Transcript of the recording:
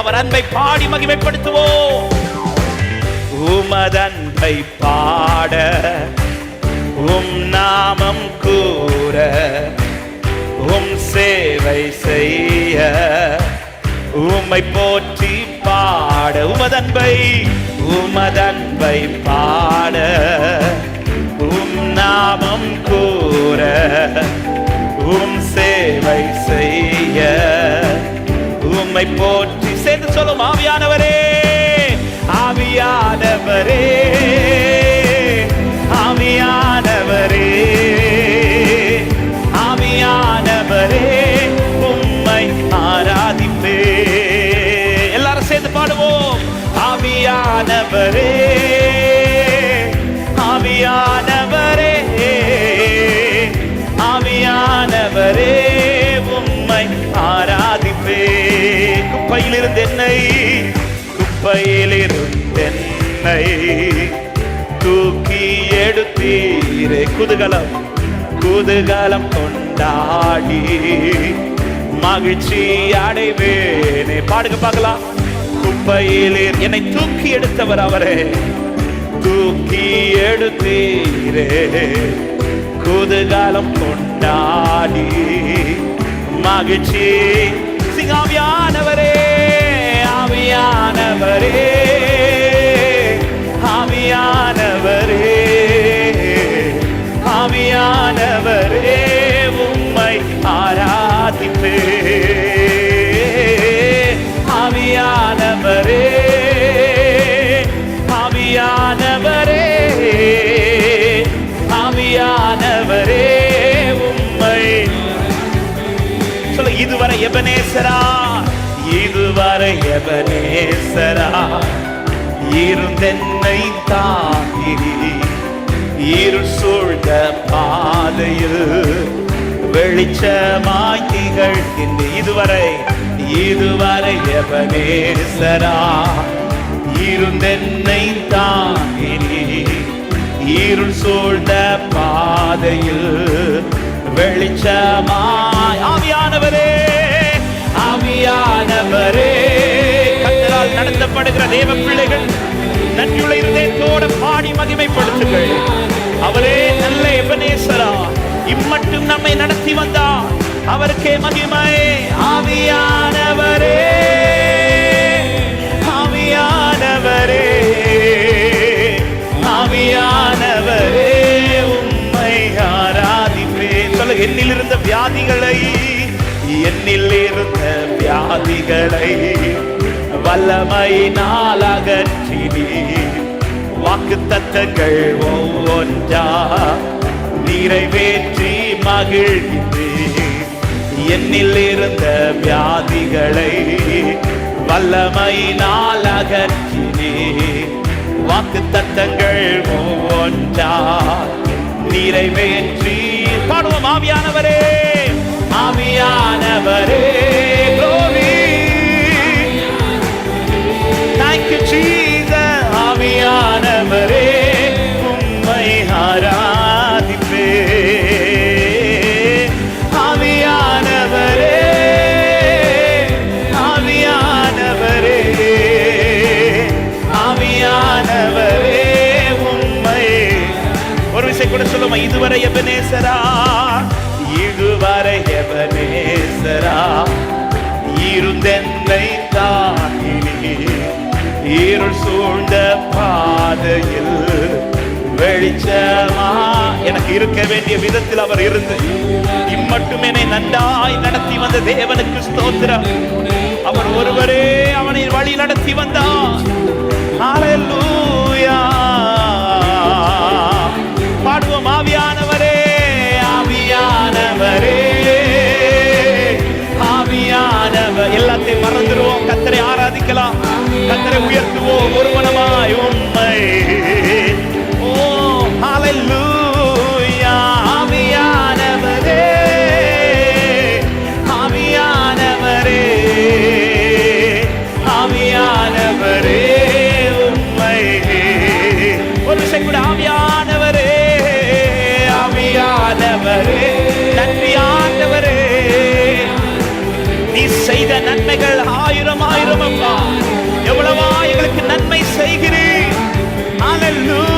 அவர் அன்பை பாடி மகிமைப்படுத்துவோம். உமதன்பை பாட நாமம் கூற சேவை செய்ய உம்மை போற்றி பாட உமதன்பை பாட நாமம் கூற சேவை செய்ய உம்மை போற்றி. சேர்ந்து சொல்லும் ஆவியானவரே, ஆவியானவரே, ஆவியானவரே, ஆவியானவரே, உம்மை ஆராதிப்பே. எல்லாரும் சேர்ந்து பாடுவோம். ஆவியானவரே, ஆவியானவரே, ஆவியானவரே, உம்மை ஆராதிப்பே. குப்பையிலிருந்து என்னை தூக்கி எடுத்தீரே. குதூகலம் கொண்டாடி மகிழ்ச்சி அடைவேனே. பாடுங்க பார்க்கலாம். குப்பையில் என்னை தூக்கி எடுத்தவர் அவரே, தூக்கி எடுத்தீரே. குதூகலம் கொண்டாடி மகிழ்ச்சி. ஆவியானவரே, ஆவியானவரே, ஆவியானவரே, ஆவியானவரே, உம்மை ஆராதிப்பே. ஆவியானவரே, ஆவியானவரே, ஆவியானவரே, உம்மை சொல்ல. இதுவரை எபனேசரா, இதுவரை எபனேசரா இருந்தென்னை தாங்கி இருள் சூழ்ந்த பாதையில் வெளிச்சமாய் திகழ்கின்ற. இதுவரை எபனேசரா இருந்தென்னை தாங்கி இருள் சூழ்ந்த பாதையில் வெளிச்சமாய். ஆவியானவரே, ஆவியானவரே, கர்த்தரால் நடத்தப்படுகிற தேவ பிள்ளைகள் நன்றியுள்ள இருதயத்தோடு பாடி மகிமைப்படுத்துங்கள். அவரே நல்ல எபனேசரா, இம்மட்டும் நம்மை நடத்தி வந்தார். அவருக்கே மகிமை. ஆவியானவரே, ஆவியானவரே, ஆவியானவரே, உம்மை ஆராதிப்பேன். சொல்ல. என்னில் இருந்த வியாதிகளை வல்லமையினால் அகற்றினீ. வாக்குத்தத்தங்கள் ஒவ்வொன்றா நிறைவேற்றி மகிழ்கின்றீர். என்னில் இருந்த வியாதிகளை வல்லமையினால் அகற்றினீர். வாக்குத்தத்தங்கள் ஒவ்வொன்றா நிறைவேற்றி. பாடுவோம். ஆவியானவரே, ஆவியானவரே, glory, thank you Jesus. ஆவியானவரே, உம்மை ஆராதிப்பே. ஆவியானவரே, ஆவியானவரே, ஆவியானவரே, உம்மை. ஒரு விஷயம் கூட சொல்லுமா. இதுவரை எபனேசரா, இதுவரை எபனேசரா இருந்தென்னை தாங்கி இருள் சூழ்ந்த பாதையில் வெளிச்சமா எனக்கு இருக்க வேண்டிய விதத்தில் அவர் இருந்து இம்மட்டும் என்னை நன்றாய் நடத்தி வந்த தேவனுக்கு ஸ்தோத்திரம். அவர் ஒருவரே அவனை வழி நடத்தி வந்தார். ஹல்லேலூயா. பாடுவோம். ஆவியானவரே, ஆவியானவரே, ஆவியானவர். எல்லாத்தையும் மறந்துடுவோம். கர்த்தரை ஆராதிக்கலாம், கர்த்தரை உயர்த்துவோம் ஒருவனமாய் உம்மை. ஓ ஹல்லேலூயா. ஆவியானவரே, ஆவியானவரே, ஆவியானவரே, உம்மை. ஒரு விஷயம் கூட. ஆவியானவரே, ஆவியானவரே, நன்றி ஆண்டவரே, நீ செய்த நன்மை நன்மைகள் ஆயிரம் ஆயிரம் அப்பா. எவ்வளவா எங்களுக்கு நன்மை செய்கிறீர். ஹalleluya.